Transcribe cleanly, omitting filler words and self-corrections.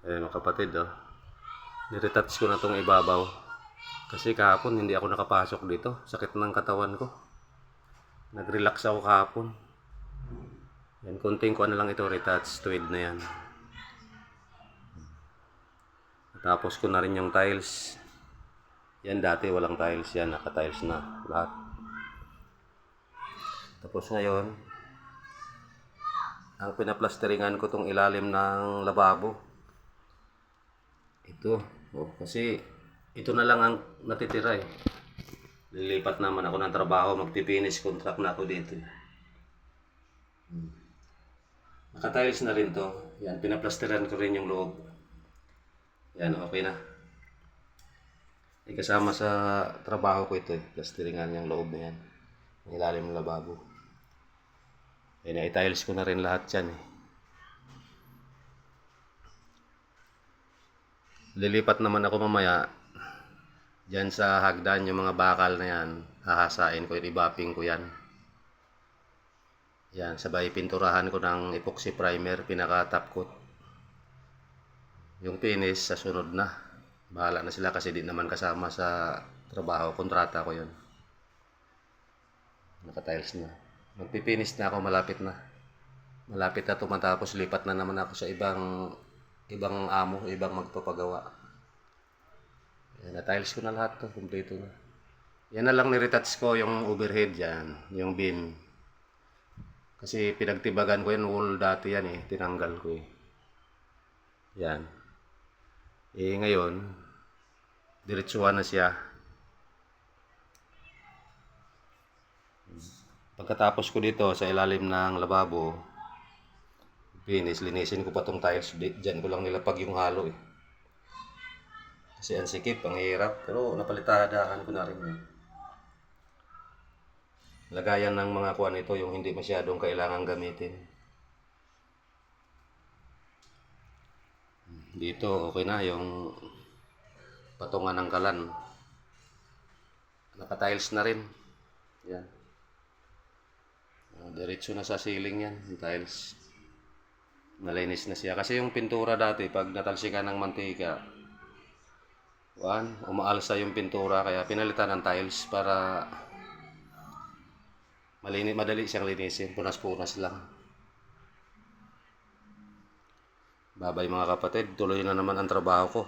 Ayan mga kapatid, oh. Niretouch ko na tong ibabaw. Kasi kahapon hindi ako nakapasok dito. Sakit ng katawan ko. Nag-relax ako kahapon. Yan, konting ko na lang ito, retouch, tweed na yan. Tapos ko na rin yung tiles. Yan, dati walang tiles yan. Naka-tiles na lahat. Tapos ngayon, ang pinaplasteringan ko tong ilalim ng lababo. Ito. Oh, kasi ito na lang ang natitira eh. Lilipat naman ako ng trabaho. Magpipinish contract na ako dito. Naka-tiles na rin to. Yan, pinaplasteran ko rin yung loob. Yan, okay na. Kasama sa trabaho ko ito eh. Plasteringan yung loob na yan. Ang ilalim ng lababo. Yan, i-tiles ko na rin lahat yan eh. Lilipat naman ako mamaya dyan sa hagdan, yung mga bakal na yan. Hahasain ko, i-bapping ko yan. Yan, sabay pinturahan ko ng epoxy primer, pinaka top coat. Yung finish sa sunod na. Bahala na sila kasi di naman kasama sa trabaho, kontrata ko yun. Naka-tiles na. Magpipinish na ako, malapit na. Malapit na tumatapos, lipat na naman ako sa ibang amo, ibang magpapagawa. Yan, na-tiles ko na lahat to, kumpleto na. Yan na lang ni-retouch ko yung overhead yan, yung beam. Kasi pinagtibagan ko yan, wall dati yan eh, tinanggal ko eh. Yan. Eh ngayon, diretsuhan na siya. Pagkatapos ko dito sa ilalim ng lababo, linisin ko pa tong tiles. Diyan ko lang nilapag yung halo eh. Kasi ang sikip, ang hirap. Pero napalitadahan ko na rin eh. Lagayan ng mga kuwan ito yung hindi masyadong kailangan gamitin. Dito okay na yung patungan ng kalan. Naka-tiles na rin. Yan. Diretso na sa ceiling yan, yung tiles. Nalinis na siya. Kasi yung pintura dati, pag natalsikan ng mantika, umaalsa yung pintura. Kaya pinalitan ng tiles para madali siyang linisin. Punas-punas lang. Babay mga kapatid, tuloy na naman ang trabaho ko.